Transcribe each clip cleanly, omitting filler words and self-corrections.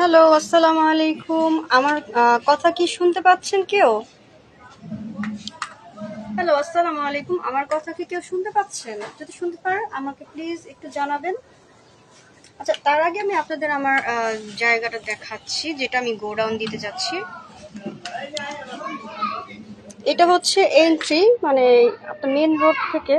Hello, আসসালামু আলাইকুম। আমার কথা কি শুনতে পাচ্ছেন কেউ? হ্যালো, আসসালামু আলাইকুম। আমার কথা কি কেউ শুনতে পাচ্ছেন? যদি শুনতে পারেন আমাকে প্লিজ একটু জানাবেন। আচ্ছা, তার আগে আমি আপনাদের আমার জায়গাটা দেখাচ্ছি, যেটা আমি গোডাউন দিতে যাচ্ছি। এটা হচ্ছে এন্ট্রি, মানে আপনার মেন রোড থেকে।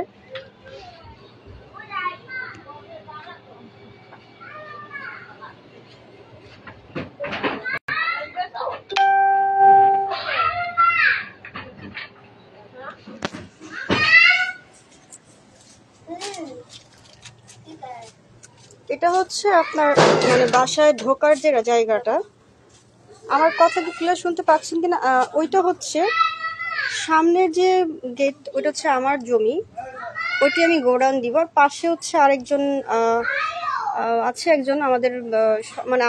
এটা হচ্ছে আপনার মানে বাসায় ঢোকার যে জায়গাটা। আমার কথা কি ক্লিয়ার শুনতে পাচ্ছেন কিনা? ওইটা হচ্ছে সামনের যে গেট, ওইটা হচ্ছে আমার জমি, ওইটি আমি গোডাউন দিব। আর পাশে হচ্ছে আরেকজন আছে, একজন আমাদের মানে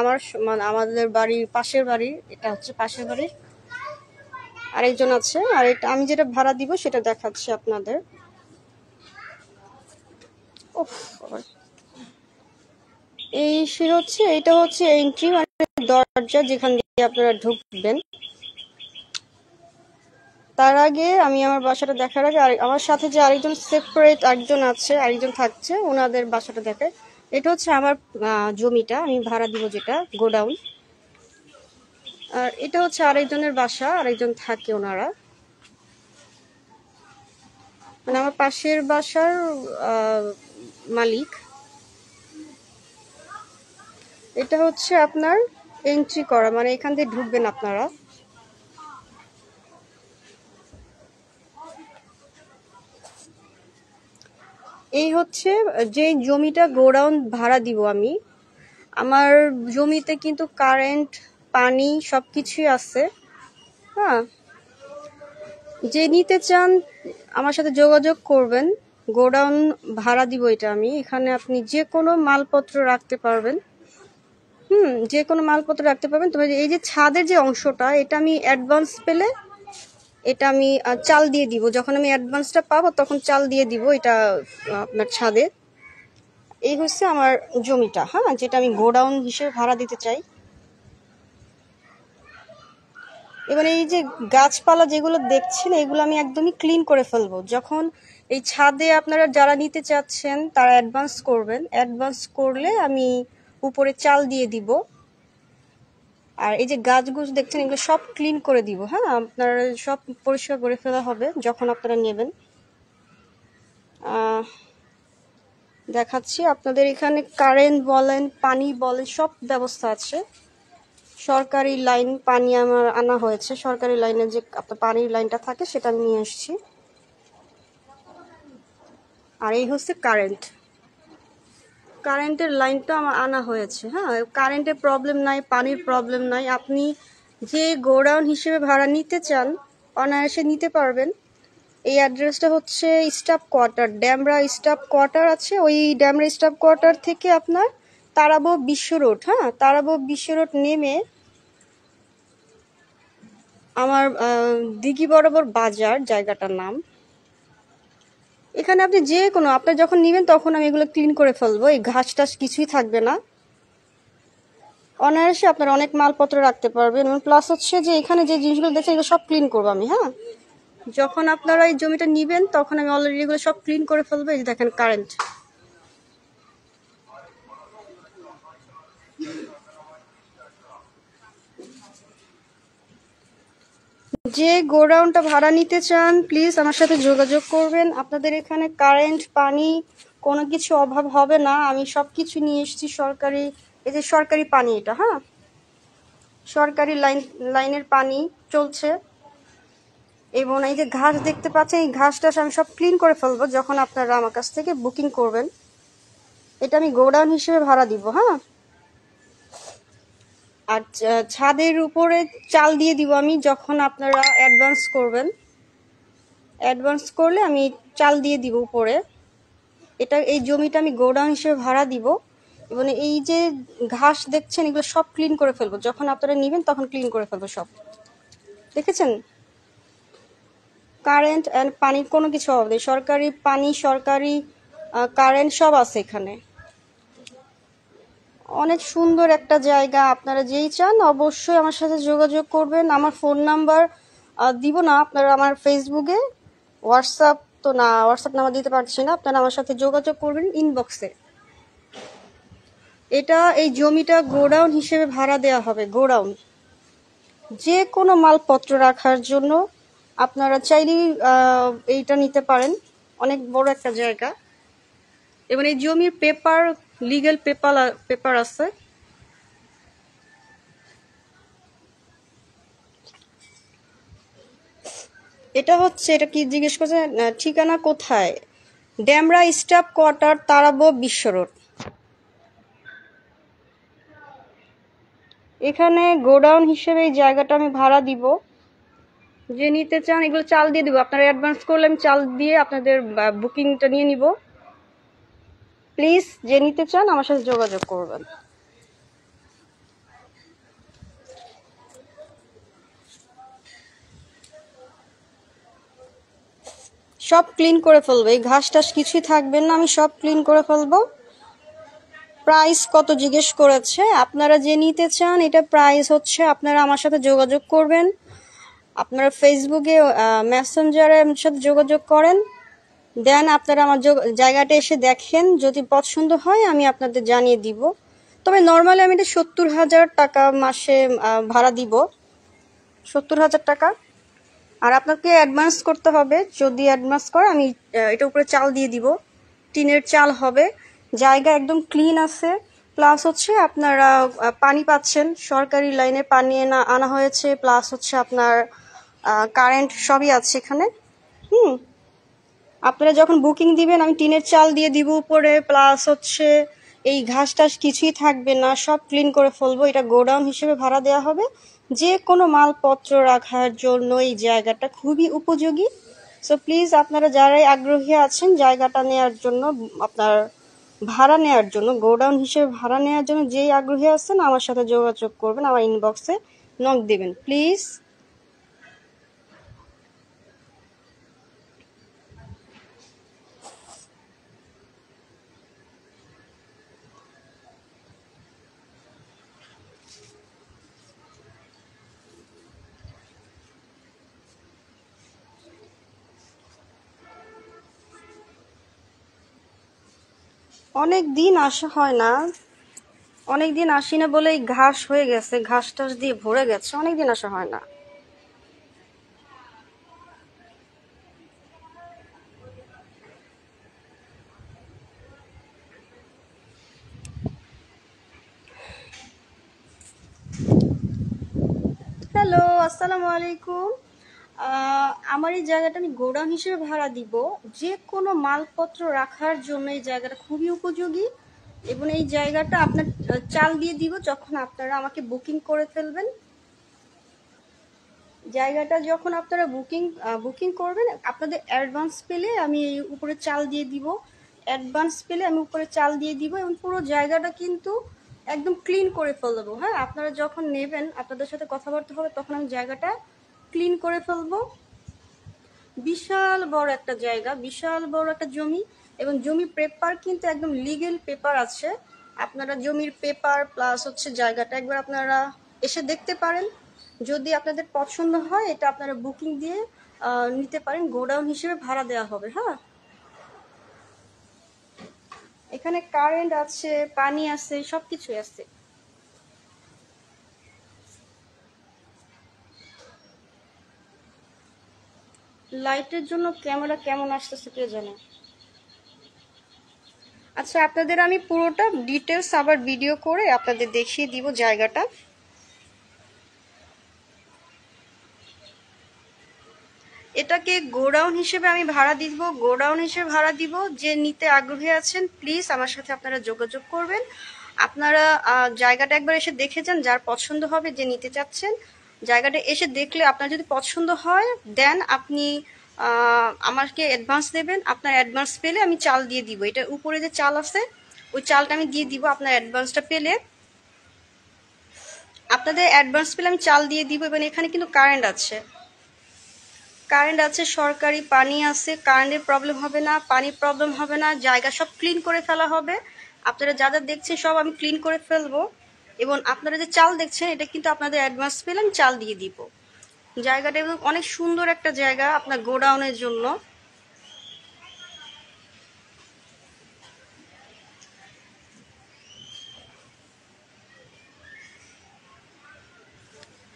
মানে আমাদের বাড়ির পাশের বাড়ি, এটা হচ্ছে পাশের বাড়ির আরেকজন আছে। আর এটা আমি যেটা ভাড়া দিব সেটা দেখাচ্ছি আপনাদের। উফ, আবার এই সে হচ্ছে, এটা হচ্ছে এন্ট্রি, মানে দরজা যেখান দিয়ে আপনারা ঢুকবেন। তার আগে আমি আমার বাসাটা দেখার আগে আমার সাথে যে আরেকজন সেপারেট একজন আছে, আরেকজন থাকছে, ওনাদের বাসাটা দেখায়। এটা হচ্ছে আমার জমিটা আমি ভাড়া দিব, যেটা গোডাউন। আর এটা হচ্ছে আরেকজনের বাসা, আরেকজন থাকে ওনারা, মানে আমার পাশের বাসার মালিক। এটা হচ্ছে আপনার এন্ট্রি করা, মানে এখান দিয়ে ঢুকবেন আপনারা। এই হচ্ছে যে জমিটা গোডাউন ভাড়া দিব আমি। আমার জমিতে কিন্তু কারেন্ট, পানি সবকিছুই আছে। হ্যাঁ, যে নিতে চান আমার সাথে যোগাযোগ করবেন। গোডাউন ভাড়া দিব এটা আমি। এখানে আপনি যে কোনো মালপত্র রাখতে পারবেন। যে কোনো মালপত্র রাখতে পারবেন। তবে এই যে ছাদের যে অংশটা, এটা আমি অ্যাডভান্স পেলে এটা আমি চাল দিয়ে দিব। যখন আমি অ্যাডভান্সটা পাবো তখন চাল দিয়ে দিব এটা আপনার ছাদে। এই হচ্ছে আমার জমিটা, হ্যাঁ, যেটা আমি গোডাউন হিসেবে ভাড়া দিতে চাই। এবার এই যে গাছপালা যেগুলো দেখছেন, এগুলো আমি একদমই ক্লিন করে ফেলবো। যখন এই ছাদে আপনারা যারা নিতে চাচ্ছেন তারা অ্যাডভান্স করবেন। অ্যাডভান্স করলে আমি উপরে চাল দিয়ে দিব। আর এই যে গাছগুছ দেখছেন, এগুলো সব ক্লিন করে দিব। হ্যাঁ, আপনারা সব পরিষ্কার করে ফেলা হবে যখন আপনারা নেবেন। দেখাচ্ছি আপনাদের, এখানে কারেন্ট বলেন, পানি বলেন, সব ব্যবস্থা আছে। সরকারি লাইন পানি আমার আনা হয়েছে। সরকারি লাইনে যে আপনার পানির লাইনটা থাকে সেটা আমি নিয়ে এসেছি। আর এই হচ্ছে কারেন্টের লাইনটা আমার আনা হয়েছে। হ্যাঁ, কারেন্টের প্রবলেম নাই, পানির প্রবলেম নাই। আপনি যে গোডাউন হিসেবে ভাড়া নিতে চান অনায়াসে নিতে পারবেন। এই অ্যাড্রেসটা হচ্ছে staff quarter, Demra staff quarter আছে। ওই ড্যামরা স্টাফ কোয়ার্টার থেকে আপনার তারাবো বিশ্ব রোড, হ্যাঁ, তারাবো বিশ্ব রোড নেমে আমার দিঘি বরাবর বাজার জায়গাটার নাম। এখানে আপনি যে কোনো, আপনার যখন নেবেন তখন আমি এগুলো ক্লিন করে ফেলবো। এই ঘাস টাস কিছুই থাকবে না। অনায়াসে আপনারা অনেক মালপত্র রাখতে পারবেন। এবং প্লাস হচ্ছে যে এখানে যে জিনিসগুলো দেখছেন এগুলো সব ক্লিন করবো আমি। হ্যাঁ, যখন আপনারা এই জমিটা নিবেন তখন আমি অলরেডি এগুলো সব ক্লিন করে ফেলবো। এই যে দেখেন কারেন্ট, যে গোডাউনটা ভাড়া নিতে চান প্লিজ আমার সাথে যোগাযোগ করবেন। আপনাদের এখানে কারেন্ট, পানি কোনো কিছু অভাব হবে না। আমি সব কিছু নিয়ে এসেছি সরকারি। এই যে সরকারি পানি এটা, হ্যাঁ, সরকারি লাইনের পানি চলছে। এবং এই যে ঘাস দেখতে পাচ্ছেন, এই ঘাসটা আমি সব ক্লিন করে ফেলবো যখন আপনারা আমার কাছ থেকে বুকিং করবেন। এটা আমি গোডাউন হিসেবে ভাড়া দিব। হ্যাঁ, আর ছাদের উপরে চাল দিয়ে দিব আমি যখন আপনারা অ্যাডভান্স করবেন। অ্যাডভান্স করলে আমি চাল দিয়ে দিব উপরে। এই জমিটা আমি গোডাউন হিসেবে ভাড়া দিব। এবং এই যে ঘাস দেখছেন এগুলো সব ক্লিন করে ফেলবো যখন আপনারা নেবেন, তখন ক্লিন করে ফেলবো সব। দেখেছেন, কারেন্ট অ্যান্ড পানির কোনো কিছু অভাব নেই। সরকারি পানি, সরকারি কারেন্ট সব আছে এখানে। অনেক সুন্দর একটা জায়গা। আপনারা যেই চান অবশ্যই আমার সাথে যোগাযোগ করবেন। আমার ফোন নাম্বার দিব না, আপনারা আমার ফেসবুকে, হোয়াটসঅ্যাপ তো না, হোয়াটসঅ্যাপ নাম্বার দিতে পারছি না, আপনারা আমার সাথে যোগাযোগ করবেন ইনবক্সে। এটা এই জমিটা গোডাউন হিসেবে ভাড়া দেওয়া হবে, গোডাউন, যে কোনো মালপত্র রাখার জন্য আপনারা চাইলেই এইটা নিতে পারেন। অনেক বড় একটা জায়গা এবং এই জমির পেপার, লিগ্যাল পেপার আছে। এটা হচ্ছে, এটা কি জিজ্ঞেস করছে, ঠিকানা কোথায়? ড্যামরা স্টাফ কোয়ার্টার, তারাবো, বিশ্ব রোড। এখানে গোডাউন হিসেবে এই জায়গাটা আমি ভাড়া দিব। যে নিতে চান এগুলো চাল দিয়ে দিব, আপনারা অ্যাডভান্স করলে আমি চাল দিয়ে আপনাদের বুকিংটা নিয়ে নিব। প্লিজ যে নিতে চান আমার সাথে যোগাযোগ করবেন। সব ক্লিন করে ফেলবো, এই ঘাস টাস কিছুই থাকবে না, আমি সব ক্লিন করে ফেলবো। প্রাইস কত জিজ্ঞেস করেছে, আপনারা যে নিতে চান এটা প্রাইস হচ্ছে, আপনারা আমার সাথে যোগাযোগ করবেন। আপনারা ফেসবুকে মেসেঞ্জারে আমার সাথে যোগাযোগ করেন, দেন আপনারা আমার জায়গাটা এসে দেখেন, যদি পছন্দ হয় আমি আপনাদের জানিয়ে দিব। তবে নর্মালি আমি এটা 70,000 টাকা মাসে ভাড়া দিব, 70,000 টাকা। আর আপনাকে অ্যাডভান্স করতে হবে, যদি অ্যাডভান্স করে আমি এটা উপরে চাল দিয়ে দিব, টিনের চাল হবে। জায়গা একদম ক্লিন আছে, প্লাস হচ্ছে আপনারা পানি পাচ্ছেন, সরকারি লাইনে পানি আনা হয়েছে, প্লাস হচ্ছে আপনার কারেন্ট সবই আছে এখানে। আপনারা যখন বুকিং দিবেন আমি টিনের চাল দিয়ে দিব উপরে, প্লাস হচ্ছে এই ঘাস টাস কিছুই থাকবে না, সব ক্লিন করে ফেলবো। এটা গোডাউন হিসেবে ভাড়া দেওয়া হবে, যে কোনো মালপত্র রাখার জন্য এই জায়গাটা খুবই উপযোগী। সো প্লিজ আপনারা যারাই আগ্রহী আছেন জায়গাটা নেওয়ার জন্য, আপনার ভাড়া নেওয়ার জন্য, গোডাউন হিসেবে ভাড়া নেওয়ার জন্য যেই আগ্রহী আছেন আমার সাথে যোগাযোগ করবেন, আমার ইনবক্সে নক দিবেন প্লিজ। অনেক দিন আসা হয় না, অনেক দিন আসি না বলে ঘাস হয়ে গেছে, ঘাস টাস দিয়ে ভরে গেছে, অনেক দিন আসা হয় না। হ্যালো, আসসালামু আলাইকুম। আমার এই জায়গাটা আমি গোডাউন হিসেবে ভাড়া দিব, যে কোনো মালপত্র রাখার জন্য এই জায়গাটা খুবই উপযোগী। এবং এই জায়গাটা আপনার চাল দিয়ে দিব যখন আপনারা আমাকে বুকিং করে ফেলবেন। জায়গাটা যখন আপনারা বুকিং করবেন, আপনাদের অ্যাডভান্স পেলে আমি এই উপরে চাল দিয়ে দিব, অ্যাডভান্স পেলে আমি উপরে চাল দিয়ে দিব, এবং পুরো জায়গাটা কিন্তু একদম ক্লিন করে ফেলবো। হ্যাঁ, আপনারা যখন নেবেন আপনাদের সাথে কথাবার্তা হবে, তখন আমি জায়গাটা ক্লিন করে ফেলবো। বিশাল বড় একটা জায়গা, বিশাল বড় একটা জমি, এবং জমি পেপার কিন্তু একদম লিগেল পেপার আছে। আপনারা জমির পেপার প্লাস হচ্ছে জায়গাটা একবার আপনারা এসে দেখতে পারেন। যদি আপনাদের পছন্দ হয় এটা আপনারা বুকিং দিয়ে নিতে পারেন, গোডাউন হিসেবে ভাড়া দেওয়া হবে। হ্যাঁ, এখানে কারেন্ট আছে, পানি আছে, সবকিছু আছে। লাইটের জন্য ক্যামেরা কেমন আসতেছে কে জানে। আচ্ছা, আপনাদের আমি পুরোটা ডিটেলস আবার ভিডিও করে আপনাদের দেখিয়ে দিব জায়গাটা। এটাকে গোডাউন হিসেবে আমি ভাড়া দিব, গোডাউন হিসেবে ভাড়া দিব। যে নিতে আগ্রহী আছেন প্লিজ আমার সাথে আপনারা যোগাযোগ করবেন। আপনারা জায়গাটা একবার এসে দেখে যান, যার পছন্দ হবে, যে নিতে চাচ্ছেন জায়গাটা এসে দেখলে আপনার যদি পছন্দ হয় দেন আপনি আমাকে অ্যাডভান্স দেবেন। আপনার অ্যাডভান্স পেলে আমি চাল দিয়ে দিব, এটার উপরে যে চাল আছে ওই চালটা আমি দিয়ে দিব। আপনার অ্যাডভান্সটা পেলে, আপনাদের অ্যাডভান্স পেলে আমি চাল দিয়ে দিব। এবং এখানে কিন্তু কারেন্ট আছে, কারেন্ট আছে, সরকারি পানি আছে, কারেন্টের প্রবলেম হবে না, পানির প্রবলেম হবে না, জায়গা সব ক্লিন করে ফেলা হবে। আপনারা যা যা দেখছেন সব আমি ক্লিন করে ফেলবো, এবং আপনারা যে চাল দেখছেন এটা কিন্তু আপনাদের অ্যাডভান্স পেলে আমি চাল দিয়ে দিব। জায়গাটা এবং অনেক সুন্দর একটা জায়গা আপনার গোডাউনের জন্য।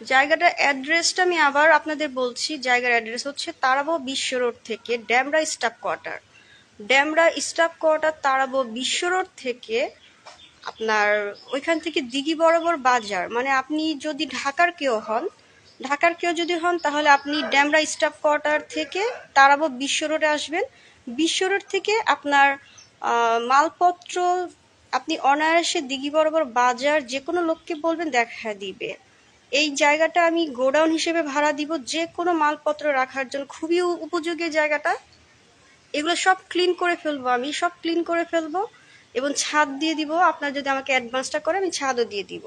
জায়গাটার অ্যাড্রেসটা আমি আবার আপনাদের বলছি। জায়গার অ্যাড্রেস হচ্ছে তারাবো বিশ্ব রোড থেকে Demra staff quarter. Demra staff quarter তারাবো বিশ্ব রোড থেকে আপনার ওইখান থেকে দিঘি বরাবর বাজার, মানে আপনি যদি ঢাকার কেউ হন, তাহলে আপনি ড্যামরা স্টাফ কোয়ার্টার থেকে তারাবো বিশ্ব রোডে আসবেন। বিশ্ব রোড থেকে আপনার মালপত্র আপনি অনায়াসে দিঘি বরাবর বাজার যে কোনো লোককে বলবেন দেখা দিবে। এই জায়গাটা আমি গোডাউন হিসেবে ভাড়া দিব, যে কোনো মালপত্র রাখার জন্য খুবই উপযোগী জায়গাটা। এগুলো সব ক্লিন করে ফেলবো, আমি সব ক্লিন করে ফেলবো এবং ছাদ দিয়ে দিব। আপনার যদি আমাকে অ্যাডভান্সটা করে আমি ছাদও দিয়ে দিব।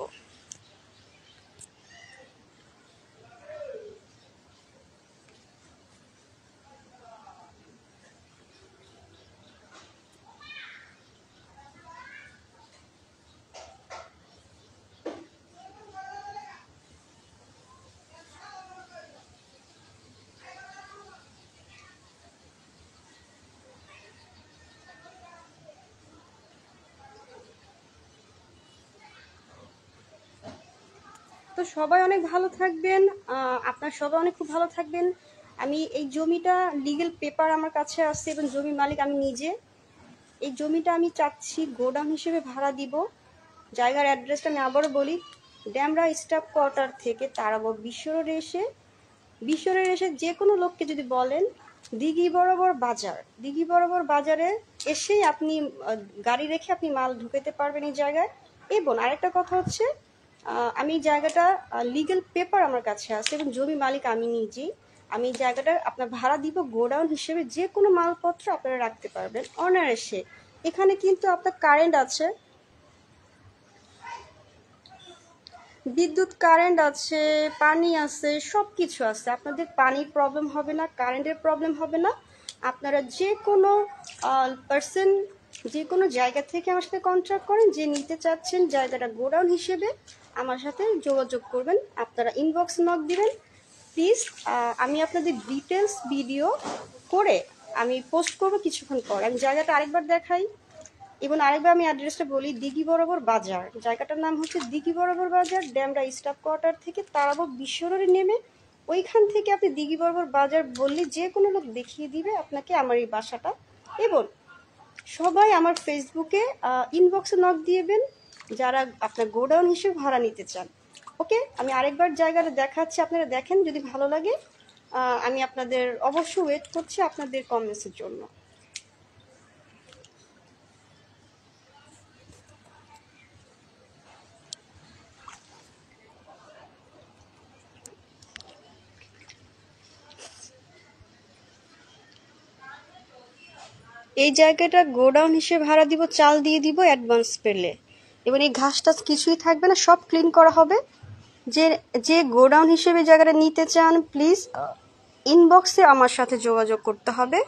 তো সবাই অনেক ভালো থাকবেন, আপনার সবাই অনেক খুব ভালো থাকবেন। আমি এই জমিটা লিগেল পেপার আমার কাছে আছে এবং জমি মালিক আমি নিজে। এই জমিটা আমি চাচ্ছি গোডাউন হিসেবে ভাড়া দিব। জায়গার অ্যাড্রেসটা আমি আবারও বলি, ড্যামরা স্টাফ কোয়ার্টার থেকে তারাবো বিশ্ব রোডে এসে যে কোনো লোককে যদি বলেন দিঘি বরাবর বাজারে এসেই আপনি গাড়ি রেখে আপনি মাল ঢুকাতে পারবেন এই জায়গায়। এবং আরেকটা কথা হচ্ছে, আমি জায়গাটা লিগ্যাল পেপার আমার কাছে আছে এবং জমি মালিক আমি নিজেই। আমি জায়গাটা আপনার ভাড়া দিব গোডাউন হিসেবে, যে কোনো মালপত্র আপনারা রাখতে পারবেন অনায়াসে। এখানে কিন্তু আপনার কারেন্ট আছে, বিদ্যুৎ কারেন্ট আছে, পানি আছে, সব কিছু আছে। আপনাদের পানির প্রবলেম হবে না, কারেন্টের প্রবলেম হবে না। আপনারা যে কোনো পার্সন যে কোনো জায়গা থেকে আমার সাথে কন্ট্যাক্ট করেন, যে নিতে চাচ্ছেন জায়গাটা গোডাউন হিসেবে আমার সাথে যোগাযোগ করবেন। আপনারা ইনবক্স নক দিবেন প্লিজ। আমি আপনাদের ডিটেলস ভিডিও করে আমি পোস্ট করবো কিছুক্ষণ পর। আমি জায়গাটা আরেকবার দেখাই এবং আরেকবার আমি অ্যাড্রেসটা বলি, দিঘি বরাবর বাজার। জায়গাটার নাম হচ্ছে দিঘি বরাবর বাজার, ড্যামরা স্টাফ কোয়ার্টার থেকে তারাবো বিশ্ব রোডে নেমে ওইখান থেকে আপনি দিঘি বরাবর বাজার বললে যে কোনো লোক দেখিয়ে দিবে আপনাকে আমার এই বাসাটা। এবং সবাই আমার ফেসবুকে ইনবক্সে নক দিয়েবেন যারা আপনার গোডাউন হিসেবে ভাড়া নিতে চান। ওকে, আমি আরেকবার জায়গাটা দেখাচ্ছি, আপনারা দেখেন যদি ভালো লাগে। আমি আপনাদের অবশ্যই ওয়েট করছি আপনাদের কমেন্টসের জন্য। এই জায়গাটা গোডাউন হিসেবে ভাড়া দিব, চাল দিয়ে দিব অ্যাডভান্স পেলে। এবং এই ঘাস টাস কিছুই থাকবে না, সব ক্লিন করা হবে। যে যে গোডাউন হিসেবে জায়গাটা নিতে চান প্লিজ ইনবক্সে আমার সাথে যোগাযোগ করতে হবে।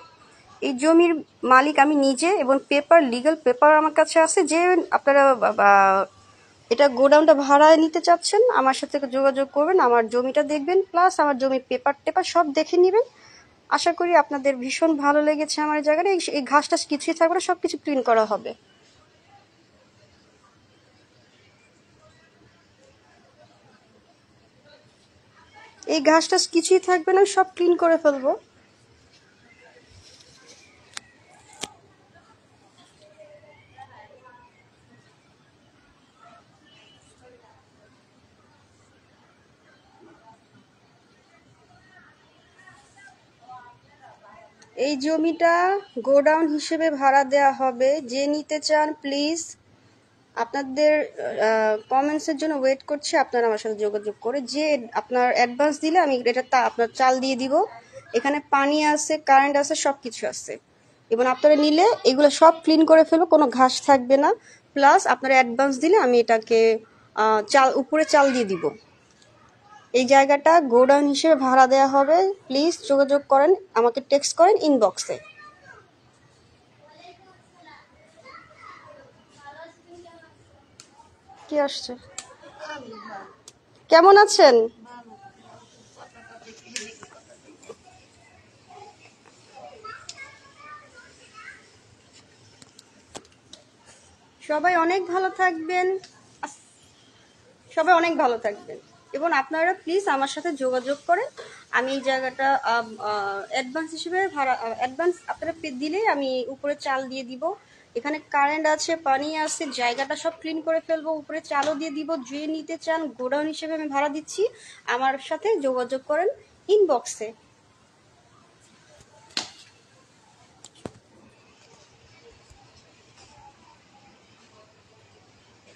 এই জমির মালিক আমি নিজে এবং পেপার লিগ্যাল পেপার আমার কাছে আছে। যে আপনারা এটা গোডাউনটা ভাড়া নিতে চাচ্ছেন আমার সাথে যোগাযোগ করবেন, আমার জমিটা দেখবেন, প্লাস আমার জমির পেপার টেপার সব দেখে নেবেন। আশা করি আপনাদের ভীষণ ভালো লেগেছে আমার জায়গাটা। এই ঘাস টাস কিছুই থাকবে না, সবকিছু ক্লিন করা হবে। এই ঘাস টাস কিছুই থাকবে না, সব ক্লিন করে ফেলবো। এই জমিটা গোডাউন হিসেবে ভাড়া দেওয়া হবে। যে নিতে চান প্লিজ আপনাদের কমেন্টসের জন্য ওয়েট করছি। আপনারা আমার সাথে যোগাযোগ করে যে আপনার অ্যাডভান্স দিলে আমি এটা আপনার চাল দিয়ে দিব। এখানে পানি আছে, কারেন্ট আছে, সব কিছু আছে। এবং আপনারা নিলে এগুলো সব ক্লিন করে ফেলবো, কোনো ঘাস থাকবে না। প্লাস আপনারা অ্যাডভান্স দিলে আমি এটাকে চাল উপরে চাল দিয়ে দিব। এই জায়গাটা গোডাউন হিসেবে ভাড়া দেওয়া হবে, প্লিজ যোগাযোগ করেন, আমাকে টেক্সট করেন ইনবক্সে। কি আসছে? কেমন আছেন? সবাই অনেক ভালো থাকবেন। সবাই অনেক ভালো থাকবেন এবং আপনারা প্লিজ আমার সাথে যোগাযোগ করেন। আমি এই জায়গাটা অ্যাডভান্স হিসেবে ভাড়া অ্যাডভান্স আপনারা দিলেই আমি উপরে চাল দিয়ে দিব। এখানে কারেন্ট আছে, পানি আছে, জায়গাটা সব ক্লিন করে ফেলবো, উপরে চালও দিয়ে দিব। যে নিতে চান গোডাউন হিসেবে আমি ভাড়া দিচ্ছি, আমার সাথে যোগাযোগ করেন ইনবক্সে।